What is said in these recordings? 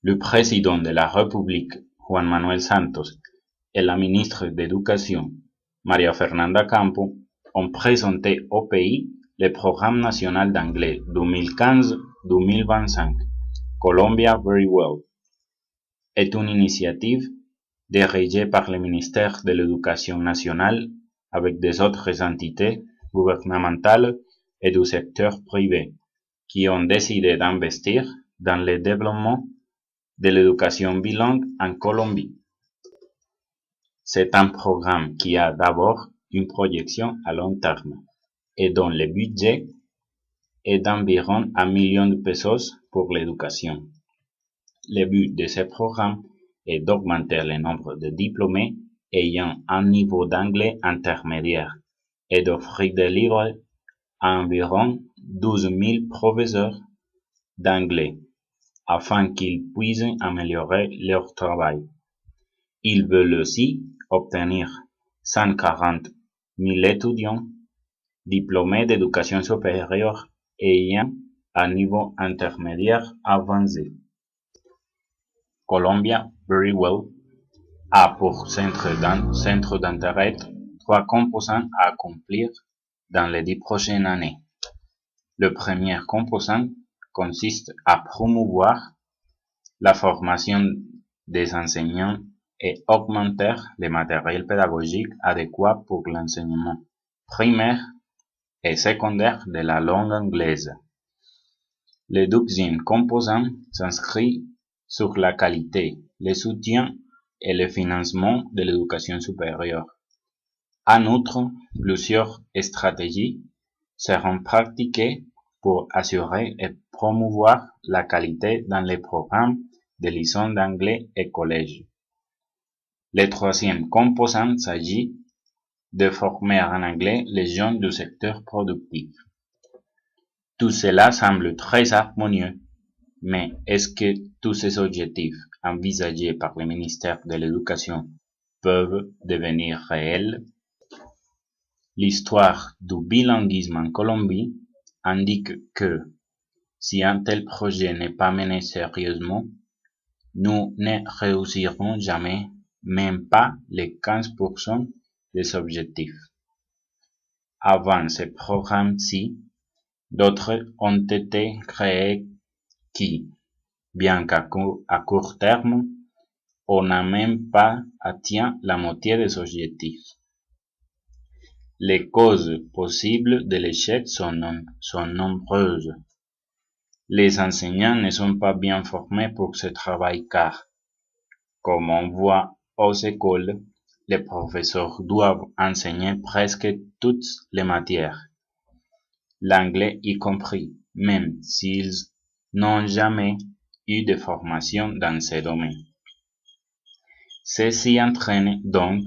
Le président de la République, Juan Manuel Santos, et la ministre d'Éducation, Maria Fernanda Campo, ont présenté au pays le programme national d'anglais 2015-2025, Colombia Very Well. Est une initiative dirigée par le ministère de l'Éducation nationale avec des autres entités gouvernementales et du secteur privé qui ont décidé d'investir dans le développement de l'éducation bilingue en Colombie. C'est un programme qui a d'abord une projection à long terme et dont le budget est d'environ 1 million de pesos pour l'éducation. Le but de ce programme est d'augmenter le nombre de diplômés ayant un niveau d'anglais intermédiaire et d'offrir des livres à environ 12 000 professeurs d'anglais afin qu'ils puissent améliorer leur travail. Ils veulent aussi obtenir 140 000 étudiants diplômés d'éducation supérieure ayant un niveau intermédiaire avancé. Colombia Very Well a pour centre d'intérêt 3 composants à accomplir dans les 10 prochaines années. Le premier composant consiste à promouvoir la formation des enseignants et augmenter le matériel pédagogique adéquat pour l'enseignement primaire et secondaire de la langue anglaise. Le deuxième composant s'inscrit sur la qualité, le soutien et le financement de l'éducation supérieure. En outre, plusieurs stratégies seront pratiquées pour assurer et promouvoir la qualité dans les programmes de liaison d'anglais et collège. Le troisième composant s'agit de former en anglais les jeunes du secteur productif. Tout cela semble très harmonieux, mais est-ce que tous ces objectifs envisagés par le ministère de l'Éducation peuvent devenir réels? L'histoire du bilinguisme en Colombie indique que si un tel projet n'est pas mené sérieusement, nous ne réussirons jamais, même pas les 15% des objectifs. Avant ce programme-ci, d'autres ont été créés qui, bien qu'à court terme, on n'a même pas atteint la moitié des objectifs. Les causes possibles de l'échec sont nombreuses. Les enseignants ne sont pas bien formés pour ce travail car, comme on voit aux écoles, les professeurs doivent enseigner presque toutes les matières, l'anglais y compris, même s'ils n'ont jamais eu de formation dans ce domaine. Ceci entraîne donc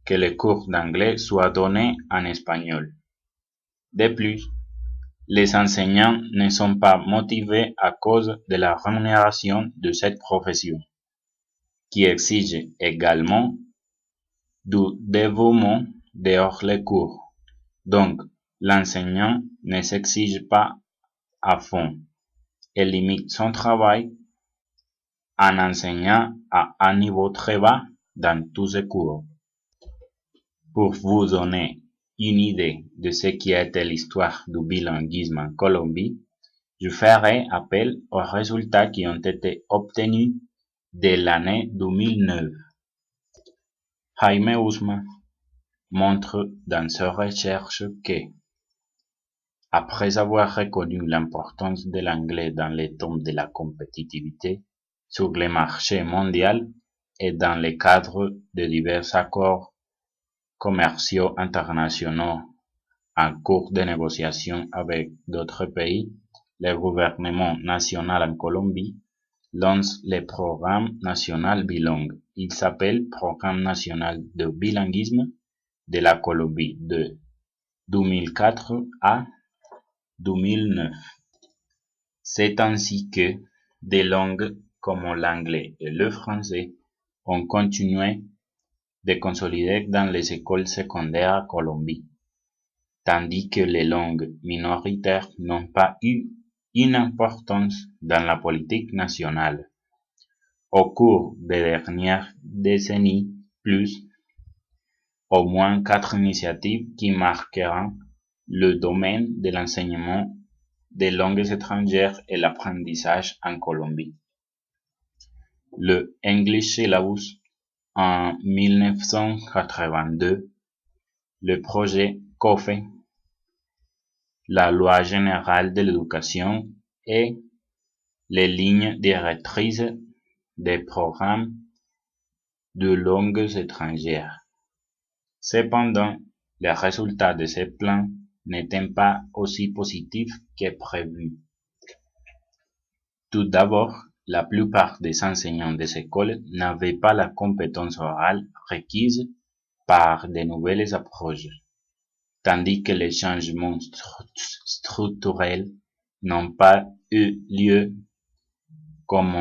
que les cours d'anglais soient donnés en espagnol. De plus, les enseignants ne sont pas motivés à cause de la rémunération de cette profession, qui exige également du dévouement dehors les cours. Donc, l'enseignant ne s'exige pas à fond et limite son travail en enseignant à un niveau très bas dans tous ses cours. Pour vous donner une idée de ce qui a été l'histoire du bilinguisme en Colombie, je ferai appel aux résultats qui ont été obtenus dès l'année 2009. Jaime Usma montre dans ses recherches que, après avoir reconnu l'importance de l'anglais dans les thèmes de la compétitivité sur le marché mondial et dans le cadre de divers accords commerciaux internationaux en cours de négociation avec d'autres pays, le gouvernement national en Colombie lance le programme national bilingue. Il s'appelle Programme national de bilinguisme de la Colombie de 2004 à 2009. C'est ainsi que des langues comme l'anglais et le français ont continué de consolider dans les écoles secondaires à Colombie, tandis que les langues minoritaires n'ont pas eu une importance dans la politique nationale. Au cours des dernières décennies, au moins 4 initiatives qui marqueront le domaine de l'enseignement des langues étrangères et l'apprentissage en Colombie. Le English Syllabus en 1982, le projet COFE, la Loi générale de l'éducation et les lignes directrices des programmes de langues étrangères. Cependant, les résultats de ces plans n'étaient pas aussi positifs que prévu. Tout d'abord, la plupart des enseignants des écoles n'avaient pas la compétence orale requise par de nouvelles approches, tandis que les changements structurels n'ont pas eu lieu, comme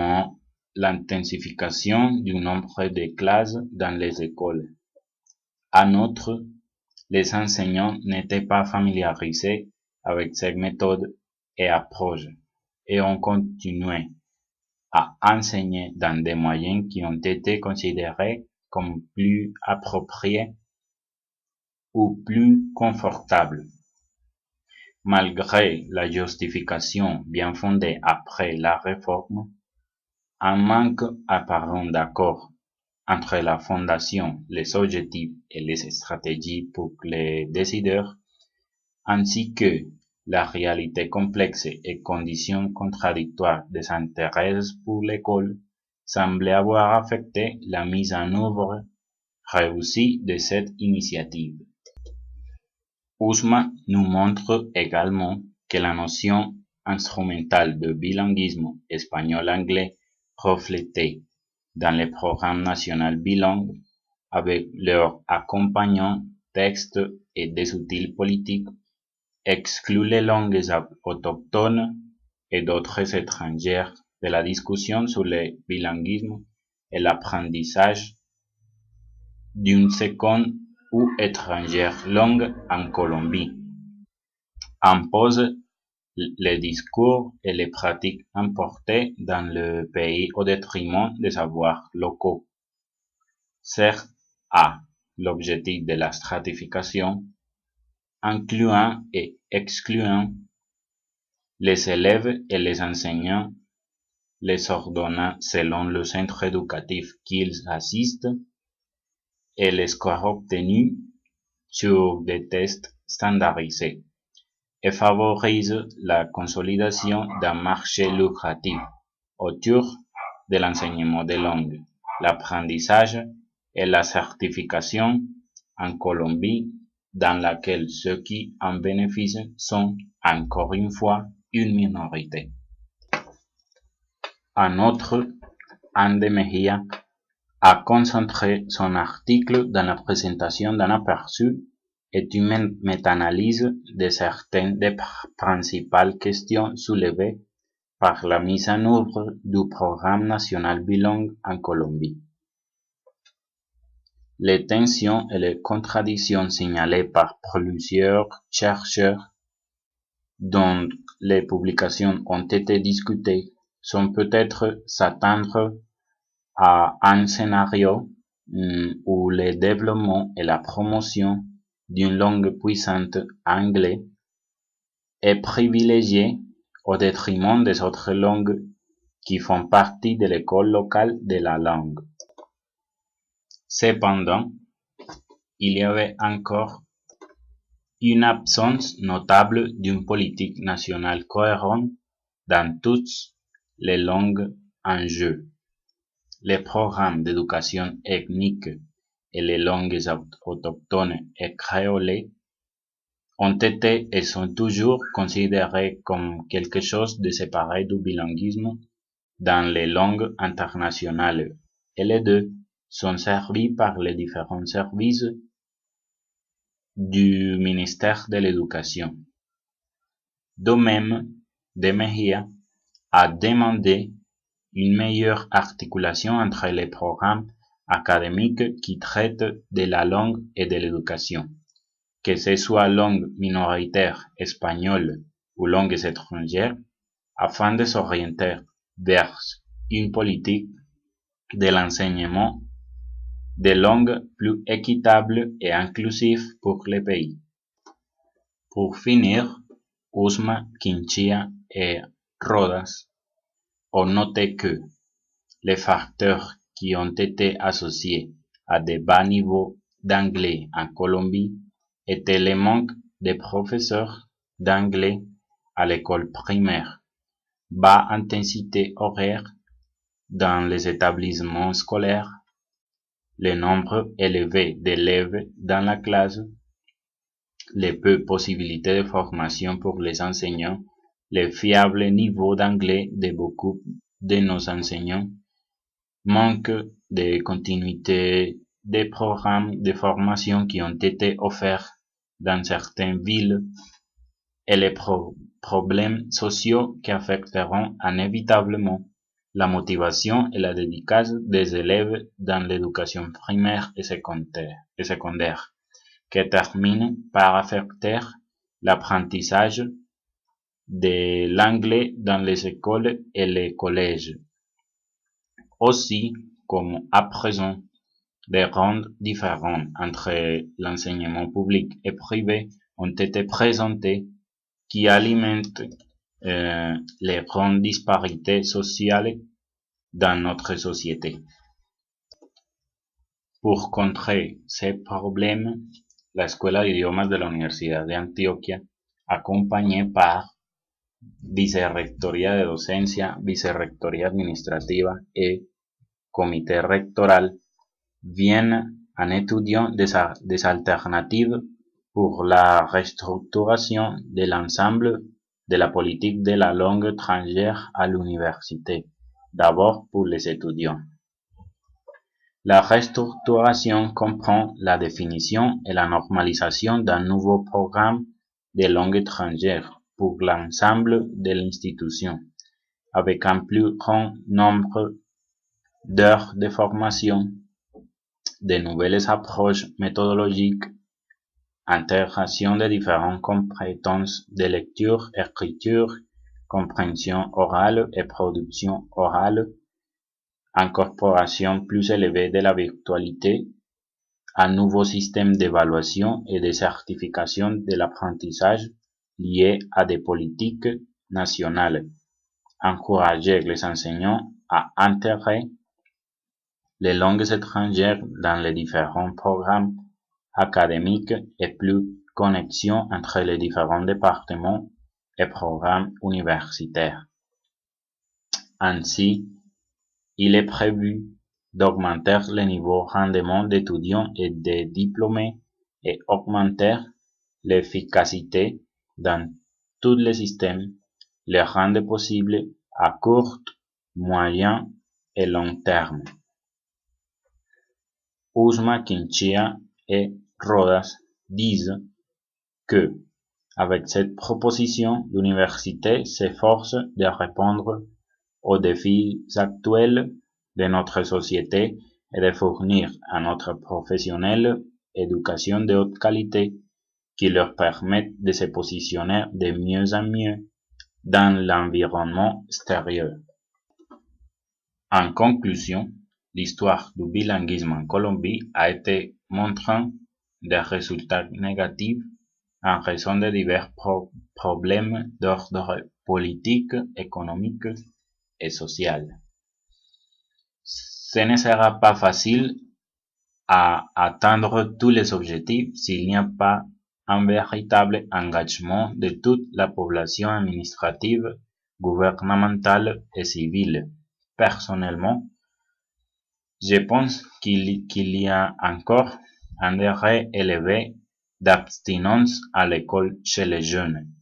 l'intensification du nombre de classes dans les écoles. En outre, les enseignants n'étaient pas familiarisés avec ces méthodes et approches et ont continué à enseigner dans des moyens qui ont été considérés comme plus appropriés ou plus confortables. Malgré la justification bien fondée après la réforme, un manque apparent d'accord entre la fondation, les objectifs et les stratégies pour les décideurs, ainsi que la réalité complexe et conditions contradictoires des intérêts pour l'école, semblait avoir affecté la mise en œuvre réussie de cette initiative. Ousma nous montre également que la notion instrumentale de bilinguisme espagnol-anglais reflétée dans les programmes nationaux bilingues avec leur accompagnant texte et des outils politiques exclut les langues autochtones et d'autres étrangères de la discussion sur le bilinguisme et l'apprentissage d'une seconde ou étrangère langue en Colombie, impose les discours et les pratiques importées dans le pays au détriment des savoirs locaux. Certes, à l'objectif de la stratification, incluant et excluant les élèves et les enseignants, les ordonnant selon le centre éducatif qu'ils assistent et les scores obtenus sur des tests standardisés, et favorise la consolidation d'un marché lucratif autour de l'enseignement des langues, l'apprentissage et la certification en Colombie, dans laquelle ceux qui en bénéficient sont, encore une fois, une minorité. En outre, Anne de Mejía a concentré son article dans la présentation d'un aperçu et une méta-analyse de certaines des principales questions soulevées par la mise en œuvre du programme national bilingue en Colombie. Les tensions et les contradictions signalées par plusieurs chercheurs dont les publications ont été discutées sont peut-être s'attendre à un scénario où le développement et la promotion d'une langue puissante anglais est privilégié au détriment des autres langues qui font partie de l'école locale de la langue. Cependant, il y avait encore une absence notable d'une politique nationale cohérente dans toutes les langues en jeu. Les programmes d'éducation ethnique et les langues autochtones et créolées ont été et sont toujours considérés comme quelque chose de séparé du bilinguisme dans les langues internationales, et les deux sont servis par les différents services du ministère de l'Éducation. De même, De Mejía a demandé une meilleure articulation entre les programmes académiques qui traitent de la langue et de l'éducation, que ce soit langue minoritaire espagnole ou langues étrangères, afin de s'orienter vers une politique de l'enseignement des langues plus équitable et inclusif pour les pays. Pour finir, Usma, Quinchía et Rodas ont noté que les facteurs qui ont été associés à des bas niveaux d'anglais en Colombie étaient le manque de professeurs d'anglais à l'école primaire, bas intensité horaire dans les établissements scolaires, le nombre élevé d'élèves dans la classe, les peu possibilités de formation pour les enseignants, le fiable niveau d'anglais de beaucoup de nos enseignants, manque de continuité des programmes de formation qui ont été offerts dans certaines villes et les problèmes sociaux qui affecteront inévitablement la motivation et la dédicace des élèves dans l'éducation primaire et secondaire, qui terminent par affecter l'apprentissage de l'anglais dans les écoles et les collèges. Aussi, comme à présent, des rangs différents entre l'enseignement public et privé ont été présentés qui alimentent les grandes disparités sociales dans notre société. Pour contrer ces problèmes, la Escuela de Idiomas de la Universidad de Antioquia, acompañée par Vicerrectoría de Docencia, Vicerrectoría Administrativa et Comité Rectoral, viennent en étudiant des alternatives pour la restructuration de l'ensemble de la politique de la langue étrangère à l'université, d'abord pour les étudiants. La restructuration comprend la définition et la normalisation d'un nouveau programme de langue étrangère pour l'ensemble de l'institution, avec un plus grand nombre d'heures de formation, de nouvelles approches méthodologiques, intégration de différentes compétences de lecture, écriture, compréhension orale et production orale, incorporation plus élevée de la virtualité, un nouveau système d'évaluation et de certification de l'apprentissage lié à des politiques nationales, encourager les enseignants à intégrer les langues étrangères dans les différents programmes académiques et plus connexion entre les différents départements et programmes universitaires. Ainsi, il est prévu d'augmenter le niveau rendement d'étudiants et de diplômés et augmenter l'efficacité dans tous les systèmes, les rendre possible à court, moyen et long terme. Usma, Quinchía et Rodas disent que, avec cette proposition, l'université s'efforce de répondre aux défis actuels de notre société et de fournir à notre professionnels éducation de haute qualité qui leur permette de se positionner de mieux en mieux dans l'environnement extérieur. En conclusion, l'histoire du bilinguisme en Colombie a été montrant des résultats négatifs en raison de divers problèmes d'ordre politique, économique et social. Ce ne sera pas facile à atteindre tous les objectifs s'il n'y a pas un véritable engagement de toute la population administrative, gouvernementale et civile. Personnellement, je pense qu'il y a encore un degré élevé d'abstinence à l'école chez les jeunes,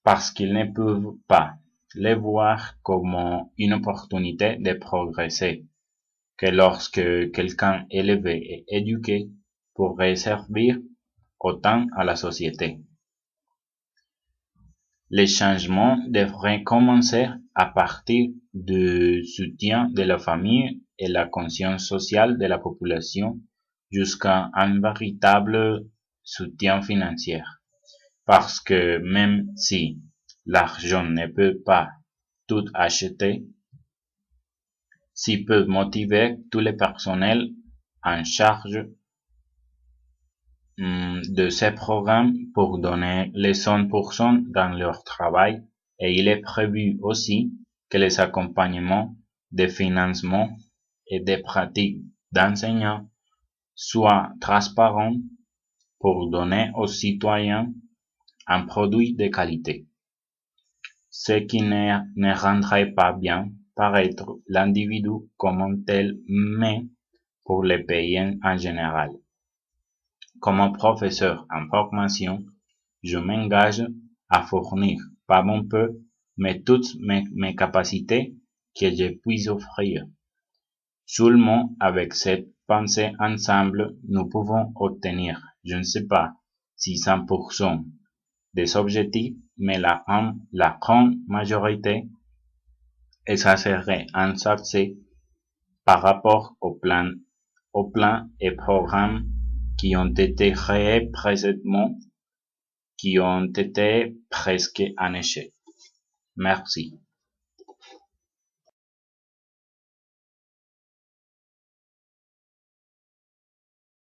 parce qu'ils ne peuvent pas les voir comme une opportunité de progresser, que lorsque quelqu'un élevé et éduqué pourrait servir autant à la société. Les changements devraient commencer à partir du soutien de la famille et la conscience sociale de la population jusqu'à un véritable soutien financier. Parce que même si l'argent ne peut pas tout acheter, s'ils peuvent motiver tous les personnels en charge de ces programmes pour donner les 100% dans leur travail, et il est prévu aussi que les accompagnements de financement et des pratiques d'enseignants soient transparents pour donner aux citoyens un produit de qualité, ce qui ne rendrait pas bien paraître l'individu comme un tel, mais pour les pays en général. Comme professeur en formation, je m'engage à fournir, pas mon peu, mais toutes mes capacités que je puisse offrir. Seulement avec cette pensée ensemble, nous pouvons obtenir, je ne sais pas si 100% des objectifs, mais la grande majorité, et ça serait un succès par rapport au plan et programmes qui ont été créés précédemment, qui ont été presque un échec. Merci.